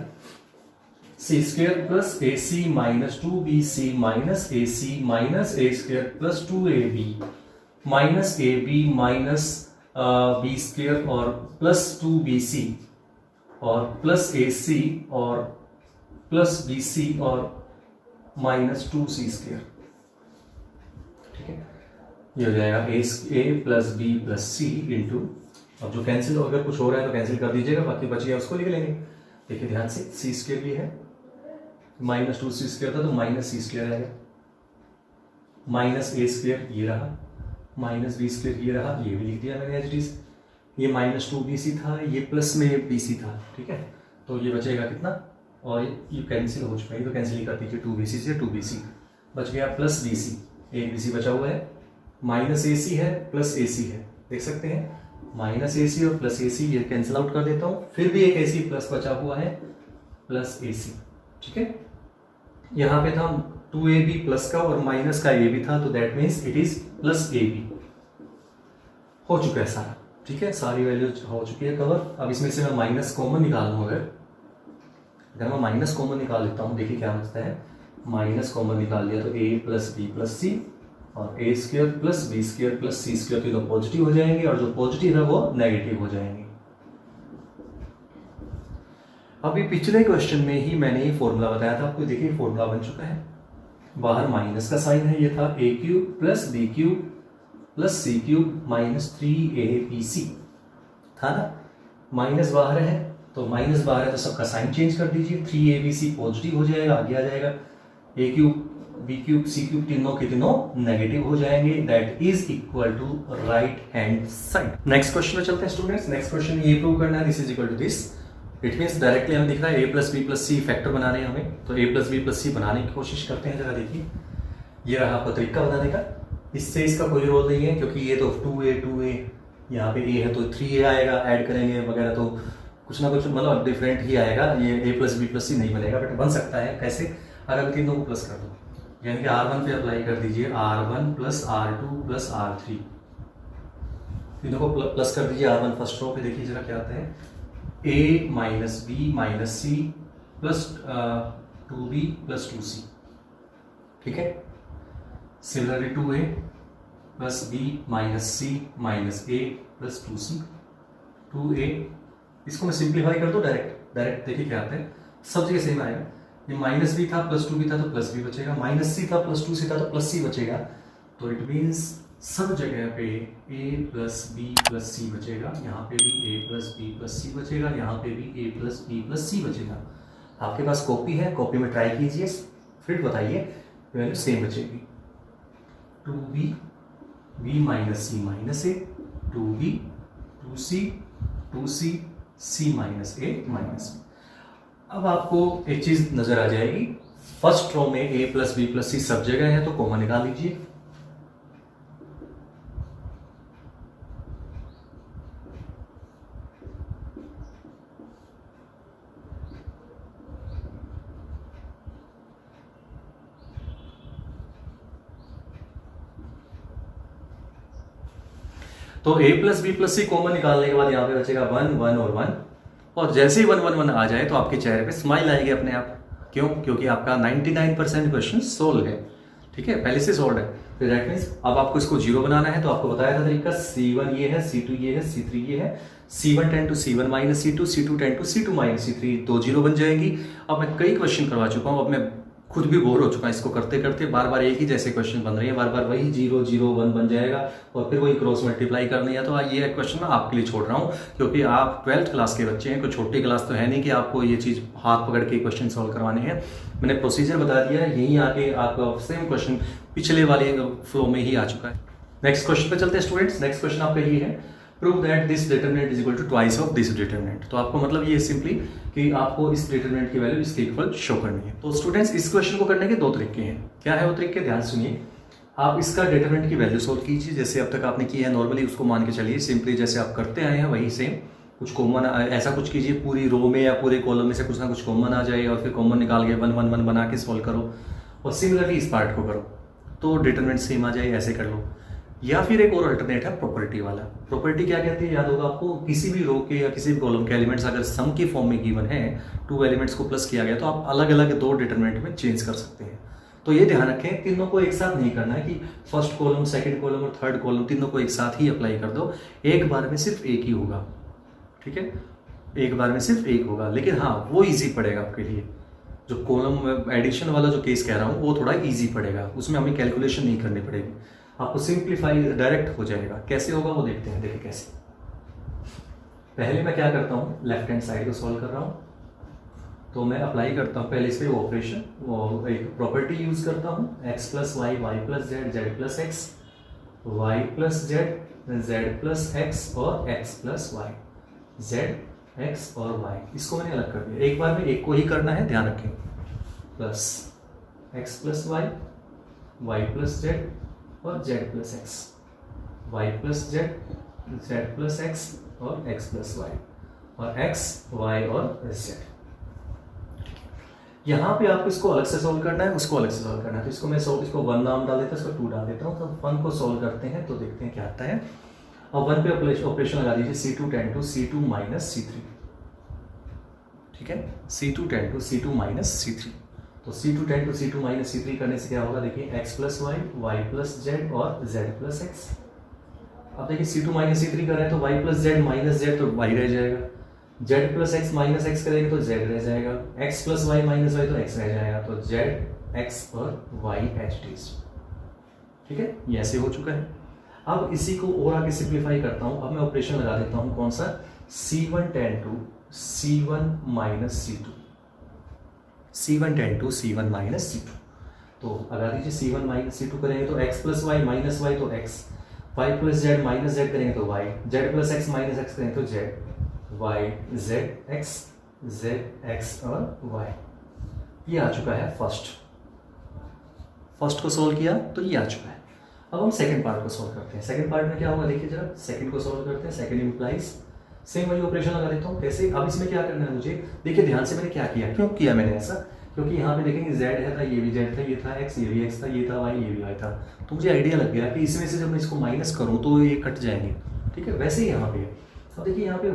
C square plus a C minus 2bc minus A C minus a square plus 2ab minus A b minus B square और प्लस 2bc और प्लस ए सी और प्लस bc और माइनस 2c स्क्वेयर। ठीक है, ये हो जाएगा a plus B plus C into, अब जो कैंसिल अगर कुछ हो रहा है तो कैंसिल कर दीजिएगा, बाकी बच गया उसको लिख लेंगे। देखिए ध्यान से, सी स्क्वेयर भी है, माइनस 2c स्क्वेयर था तो माइनस सी स्क्वेयर आएगा, माइनस ए स्क्वेयर ये रहा, माइनस बी स्क्वेयर ये रहा, ये भी लिख दिया मैंने एज इट इज। ये माइनस 2bc था, ये प्लस में bc था। ठीक है, तो ये बचेगा कितना, और ये कैंसिल हो चुका है, तो कैंसिल ही कर दीजिए, 2bc से 2bc बच गया, प्लस bc, एक bc बचा हुआ है, माइनस ac है प्लस ac है, देख सकते हैं माइनस ac और प्लस ac, ये कैंसिल आउट कर देता हूँ, फिर भी एक ac प्लस बचा हुआ है, प्लस ac। ठीक है, यहाँ पे था 2ab प्लस का और माइनस का a भी था, तो that means it is plus ab। हो चुका है सारा, ठीक है, सारी वैल्यू हो चुकी है कवर। अब इसमें से मैं माइनस कॉमन निकाल लूँ, अगर मैं माइनस कॉमन निकाल लेता हूँ, देखिए क्या बचता है, माइनस कॉमन निकाल लिया तो a plus B plus c और a square plus b square plus c square तो पॉजिटिव हो जाएंगे और जो पॉजिटिव है वो नेगेटिव हो जाएंगे। अभी पिछले क्वेश्चन में ही मैंने ये फॉर्मूला बताया था आपको, देखिए फॉर्मूला बन चुका है, बाहर माइनस का साइन है, ये था a cube plus B cube plus C cube minus 3abc था ना, माइनस बाहर है तो माइनस बाहर है तो सबका साइन चेंज कर दीजिए, 3abc पॉजिटिव हो जाएगा, आगे आ जाएगा a cube b cube c cube तीनों के तीनों नेगेटिव हो जाएंगे, that is equal to right hand side. Next question में चलते हैं स्टूडेंट्स। नेक्स्ट क्वेश्चन ये प्रूव करना है this is equal to this. It means directly हमें दिख रहा है a plus B plus c factor बनाने हैं हमें, तो a plus B plus c बनाने की कोशिश करते हैं। जरा देखिए, ये रहा आपका तरीका बनाने का। इससे इसका कोई रोल नहीं है क्योंकि ये तो 2a यहाँ पे a है तो 3a आएगा, ऐड करेंगे वगैरह तो कुछ ना कुछ मतलब डिफरेंट ही आएगा, ये a प्लस बी प्लस सी नहीं बनेगा। बट बन सकता है कैसे, अगर तीनों को प्लस कर दो, यानी कि R1 पे अप्लाई कर दीजिए R1 plus R2 plus R3, तीनों को प्लस कर दीजिए R1 फर्स्ट रो पे। देखिए जरा क्या आता है, a minus B minus C plus 2b plus 2c, ठीक है। Similarly 2a plus b minus C minus a plus 2c, 2a, इसको मैं सिंप्लीफाई कर दूं डायरेक्ट देखिए क्या आता है, सब जगह सेम आएगा। ये माइनस बी था प्लस 2b था तो प्लस b बचेगा, माइनस सी था प्लस 2c था तो प्लस c बचेगा। तो इट मीन्स सब जगह पे a plus B plus c बचेगा, यहाँ पे भी a plus B plus c बचेगा, यहाँ पे भी a plus B plus c बचेगा। आपके पास कॉपी है, कॉपी में ट्राई कीजिए, फिर बताइए वैल्यू सेम बचेगी। 2b b minus C minus a, 2b 2c 2c c minus a minus b. अब आपको एक चीज नजर आ जाएगी, फर्स्ट रो में a plus B plus C सब जगह है तो कॉमन निकाल लीजिए। तो a plus B plus C common निकालने के बाद यहाँ पे बचेगा 1 1 और 1, और जैसे ही 1 1 1 आ जाए तो आपके चेहरे पे स्माइल आएगी अपने आप। क्यों? क्योंकि आपका 99% क्वेश्चन सोल्व है, ठीक है, पहले से सोल्व है। तो दैट मींस अब आपको इसको जीरो बनाना है, तो आपको बताया था तरीका, C1 ये है, C2 ये है, C3 ये है, C1 tend to C1 minus C2, C2 tend to C2 minus C3, दो जीरो बन जाएगी। अब मैं कई क्वेश्चन करवा चुका हूँ, अब मैं खुद भी बोर हो चुका है इसको करते करते, बार बार एक ही जैसे क्वेश्चन बन रहे हैं, बार बार वही 0 0 1 बन जाएगा और फिर वही क्रॉस मल्टीप्लाई करनी है। तो ये क्वेश्चन मैं आपके लिए छोड़ रहा हूँ क्योंकि आप 12th क्लास के बच्चे हैं, कोई छोटी क्लास तो है नहीं कि आपको ये चीज़ हाथ पकड़ के क्वेश्चन सॉल्व करवाने हैं। मैंने प्रोसीजर बता दिया है, यहीं आके आपका सेम क्वेश्चन पिछले वाले फ्लो में ही आ चुका है। नेक्स्ट क्वेश्चन पे चलते हैं स्टूडेंट्स। नेक्स्ट क्वेश्चन आपका ये है, prove that this determinant is equal to twice of this determinant. तो आपको मतलब ये सिंपली कि आपको इस डिटरमिनेंट की वैल्यू इसके इक्वल शो करनी है। तो स्टूडेंट्स इस क्वेश्चन को करने के दो तरीके हैं। क्या है वो तरीके, ध्यान सुनिए। आप इसका डिटरमिनेंट की वैल्यू सोल्व कीजिए जैसे अब तक आपने की है नॉर्मली, उसको मान के चलिए सिंपली जैसे आप करते आए हैं वही सेम। कुछ कॉमन ऐसा कुछ कीजिए, पूरी रो में या पूरे कॉलम में से कुछ ना कुछ कॉमन आ जाए और फिर कॉमन निकाल के 1 1 1 बना के सोल्व करो, और सिमिलरली इस पार्ट को करो तो डिटरमिनेंट सेम आ जाए, ऐसे कर लो। या फिर एक और अल्टरनेट है प्रॉपर्टी वाला। प्रॉपर्टी क्या कहती है, याद होगा आपको, किसी भी रो के या किसी भी कॉलम के एलिमेंट्स अगर सम के फॉर्म में गिवन है, 2 एलिमेंट्स को प्लस किया गया, तो आप अलग अलग 2 डिटरमिनेंट में चेंज कर सकते हैं। तो ये ध्यान रखें, तीनों को एक साथ नहीं करना है कि फर्स्ट कॉलम सेकंड कॉलम और थर्ड कॉलम तीनों को एक साथ ही अप्लाई कर दो। एक बार में सिर्फ एक ही होगा, ठीक है, एक बार में सिर्फ एक होगा। लेकिन हाँ, वो ईजी पड़ेगा आपके लिए। जो कॉलम एडिशन वाला जो केस कह रहा हूँ वो थोड़ा ईजी पड़ेगा, उसमें हमें कैलकुलेशन नहीं करनी पड़ेगी, आपको सिंप्लीफाई डायरेक्ट हो जाएगा। कैसे होगा वो देखते हैं। देखिए कैसे, पहले मैं क्या करता हूँ, लेफ्ट हैंड साइड को सॉल्व कर रहा हूँ, तो मैं अप्लाई करता हूँ पहले इस पे ऑपरेशन, वो एक प्रॉपर्टी यूज करता हूँ, x plus Y Y plus Z Z plus X, Y plus Z Z plus X और x plus Y Z X और y। इसको मैंने अलग कर दिया, एक बार में एक को ही करना है, ध्यान रखें। Plus x plus Y Y plus Z और z plus X, Y plus Z Z plus X और x प्लस वाई, और x y और z। यहाँ पे आपको इसको अलग से सोल्व करना है, उसको अलग से सोल्व करना है। तो इसको मैं इसको 1 नाम डाल देता हूँ, इसको 2 डाल देता हूँ। तो 1 को सोल्व करते हैं तो देखते हैं क्या आता है। और 1 पे ऑपरेशन लगा दीजिए, C2 tend to C2 minus C3, ठीक है, C2 tend to C2 minus C3। तो C2 tend to C2 minus C3 करने से क्या होगा, देखिए x plus Y Y plus Z और z प्लस एक्स। अब देखिए C2 माइनस C3 कर रहे हैं तो y plus Z minus Z तो y रह जाएगा, z plus X minus X करेंगे तो z रह जाएगा, x plus Y minus Y तो x रह जाएगा, तो z x और y एच डी। ठीक है, ये ऐसे हो चुका है। अब इसी को और आगे सिंप्लीफाई करता हूं। अब मैं ऑपरेशन लगा देता हूं, कौन सा, C1 tend to C1 minus C2, C1 tend to C1 minus C2। तो लगा दीजिए C1 माइनस C2 करेंगे तो x plus Y minus Y तो x, y plus Z minus Z करेंगे तो y, z plus X minus X करेंगे तो z, y z x और y। ये आ चुका है फर्स्ट को सोल्व किया तो ये आ चुका है। अब हम सेकंड पार्ट को सोल्व करते हैं। सेकंड पार्ट में क्या होगा देखिए जरा, सेकंड को सोल्व करते हैं। सेकंड इंप्लाइज सेम वही ऑपरेशन लगा देता हूँ। कैसे? अब इसमें क्या करना है मुझे, देखिए ध्यान से मैंने क्या किया, क्यों किया मैंने ऐसा, क्योंकि यहाँ पे देखेंगे z है था, ये भी z था, ये था x, ये भी x था, ये था y, ये भी y था। तो मुझे आइडिया लग गया कि इसमें से जब मैं इसको माइनस करूँ तो ये कट जाएंगे, ठीक है। वैसे ही यहाँ पे अब देखिए यहाँ पे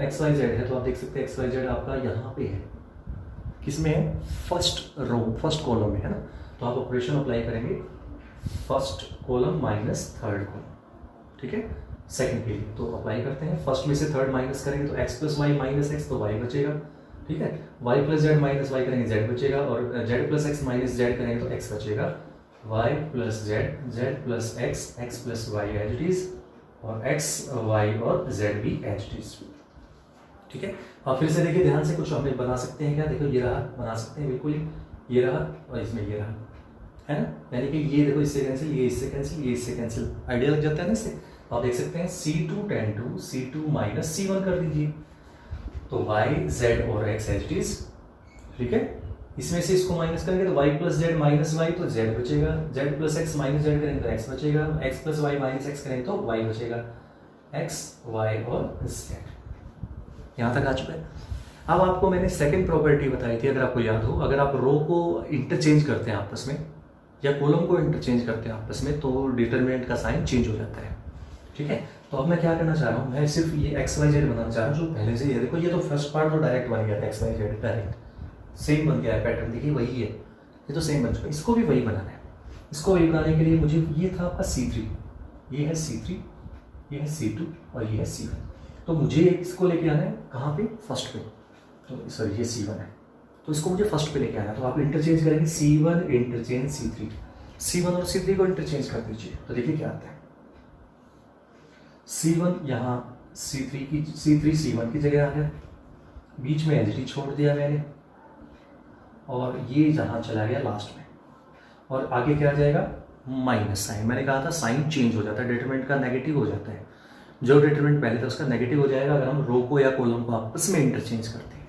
x y z है, तो आप देख सकते हैं x y z आपका यहाँ पे है, किसमें है, फर्स्ट रो फर्स्ट कॉलम में है ना। तो आप ऑपरेशन अप्लाई करेंगे first column minus third column, ठीक है, सेकंड के लिए। तो अप्लाई करते हैं, फर्स्ट में से थर्ड माइनस करेंगे तो x plus Y minus X तो y बचेगा, ठीक है। y plus Z minus Y करेंगे z बचेगा, और z plus X minus Z करेंगे तो x बचेगा। y plus Z, z plus x plus Y as it is, और x y और z भी एज इट इज, ठीक है। और फिर से देखिए ध्यान से, कुछ हम बना सकते हैं क्या, देखो ये रहा, बना सकते हैं बिल्कुल, ये रहा और इसमें ये रहा, है ना। यानी कि ये देखो इससे कैंसिल, ये इससे कैंसिल, ये इससे कैंसिल, आइडिया लग जाता है ना इससे। आप देख सकते हैं C2 tan 2 C2 minus C1 कर दीजिए, तो y z और x एज इट इज, ठीक है। इसमें से इसको माइनस करेंगे तो y plus Z minus Y तो z बचेगा, z plus X minus Z करेंगे तो x बचेगा, x plus Y minus X करेंगे तो y बचेगा, x y और z। यहाँ तक आ चुका है। अब आपको मैंने सेकंड प्रॉपर्टी बताई थी, अगर आपको याद हो, अगर आप रो को इंटरचेंज करते हैं आपस में या कॉलम को इंटरचेंज करते हैं आपस में तो डिटरमिनेंट का साइन चेंज हो जाता है, ठीक है। तो अब मैं क्या करना चाह रहा हूँ, मैं सिर्फ ये एक्स वाई जेड बनाना चाह रहा हूँ जो पहले से ही है। देखो ये तो फर्स्ट पार्ट तो डायरेक्ट बन गया था, X Y Z direct same बन गया है, पैटर्न देखिए वही है, ये तो सेम बन चुका है। इसको भी वही बनाना है। इसको वही बनाने के लिए मुझे, ये था आपका C3, ये है C3, ये है C2 और ये है C1। तो मुझे इसको लेके आना है कहाँ पे, फर्स्ट पे, तो सॉरी ये C1 है, तो इसको मुझे फर्स्ट पे लेके आना है। तो आप इंटरचेंज करेंगे C1 इंटरचेंज C3, C1 और C3 को इंटरचेंज कर दीजिए, तो देखिए क्या आता है। C1 यहाँ C3 C1 की जगह आ गया, बीच में एज छोड़ दिया मैंने, और ये जहाँ चला गया लास्ट में, और आगे क्या आ जाएगा, माइनस साइन। मैंने कहा था साइन चेंज हो जाता है, डिटरमिनेंट का नेगेटिव हो जाता है। जो डिटरमिनेंट पहले था उसका नेगेटिव हो जाएगा अगर हम रो को या कॉलम को आपस में इंटरचेंज करते हैं,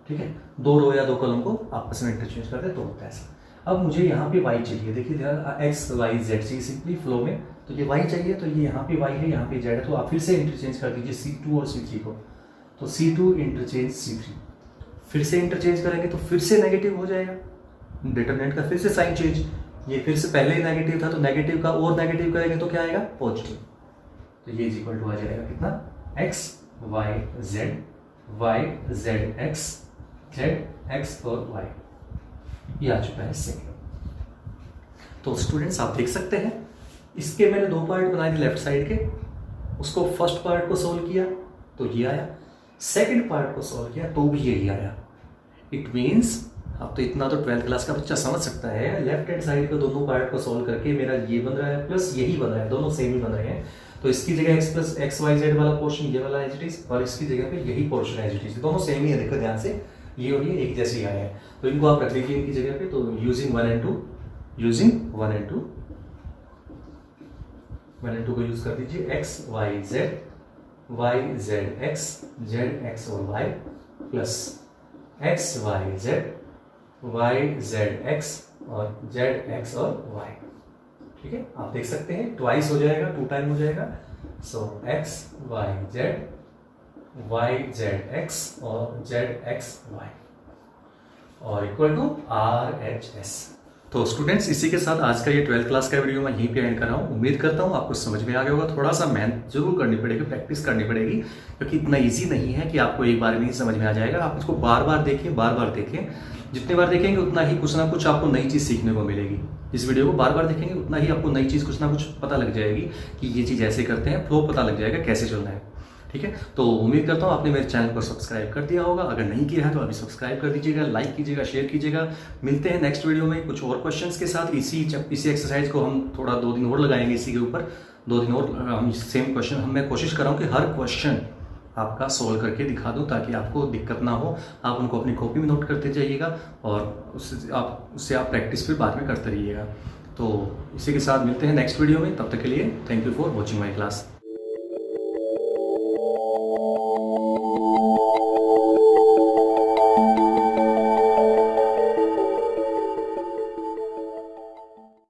ठीक है। दो रो या दो कॉलम को आपस में इंटरचेंज करते हैं तो होता है ऐसा। अब मुझे यहाँ पे y चाहिए, देखिए x y z चाहिए सिंपली फ्लो में, तो ये y चाहिए, तो ये यहाँ पे y है, यहाँ पे z है, तो आप फिर से इंटरचेंज कर दीजिए C2 और C3 को, तो C2 इंटरचेंज C3, फिर से इंटरचेंज करेंगे तो फिर से नेगेटिव हो जाएगा, डिटरमिनेंट का फिर से साइन चेंज। ये फिर से पहले ही नेगेटिव था तो नेगेटिव का और नेगेटिव करेंगे तो क्या आएगा, पॉजिटिव। तो ये इज इक्वल टू आ जाएगा कितना, x y z x z x और y, ये आ चुका है सेकंड। तो स्टूडेंट्स आप देख सकते हैं, इसके मैंने दो पार्ट बनाए थे लेफ्ट साइड के, उसको फर्स्ट पार्ट को सोल्व किया तो ये आया, सेकंड पार्ट को सोल्व किया तो भी यही आया। इट मीन्स अब तो इतना तो 12th क्लास का बच्चा समझ सकता है, लेफ्ट हैंड साइड के दोनों पार्ट को सोल्व करके मेरा ये बन रहा है प्लस यही बन रहा है, दोनों सेम ही बन रहे हैं। तो इसकी जगह x plus X Y Z वाला पोर्शन ये वाला एज इट इज, और इसकी जगह पे यही पोर्शन एज इट इज, दोनों सेम ही है, देखो ध्यान से, ये और ये एक जैसे ही आए हैं। तो इनको आप रख लीजिए इनकी जगह पे, तो यूजिंग 1 and 2 को यूज कर दीजिए, x y z x z x और y plus x y z x और z x और y, ठीक है। आप देख सकते हैं ट्वाइस हो जाएगा, 2 टाइम हो जाएगा, सो x y z x और z x y और इक्वल टू RHS। तो स्टूडेंट्स इसी के साथ आज का ये 12th क्लास का वीडियो मैं यहीं पे एंड कर रहा हूँ। उम्मीद करता हूँ आपको समझ में आ गया होगा। थोड़ा सा मेहनत जरूर करनी पड़ेगी, प्रैक्टिस करनी पड़ेगी, क्योंकि इतना इजी नहीं है कि आपको एक बार में ही समझ में आ जाएगा। आप इसको बार बार देखें, जितने बार देखेंगे उतना ही कुछ ना कुछ आपको नई चीज़ सीखने को मिलेगी। इस वीडियो को बार बार देखेंगे उतना ही आपको नई चीज़ कुछ ना कुछ पता लग जाएगी कि ये चीज़ ऐसे करते हैं, फ्लो पता लग जाएगा कैसे चलना है, ठीक है। तो उम्मीद करता हूँ आपने मेरे चैनल को सब्सक्राइब कर दिया होगा। अगर नहीं किया है तो अभी सब्सक्राइब कर दीजिएगा, लाइक कीजिएगा, शेयर कीजिएगा। मिलते हैं नेक्स्ट वीडियो में कुछ और क्वेश्चंस के साथ। इसी एक्सरसाइज को हम थोड़ा 2 दिन और लगाएंगे, इसी के ऊपर 2 दिन और हम सेम क्वेश्चन, मैं कोशिश कर रहा हूँ कि हर क्वेश्चन आपका सोल्व करके दिखा दूं ताकि आपको दिक्कत ना हो। आप उनको अपनी कॉपी में नोट करते जाइएगा और उससे आप प्रैक्टिस फिर बाद में करते रहिएगा। तो इसी के साथ मिलते हैं नेक्स्ट वीडियो में, तब तक के लिए thank you for watching my class.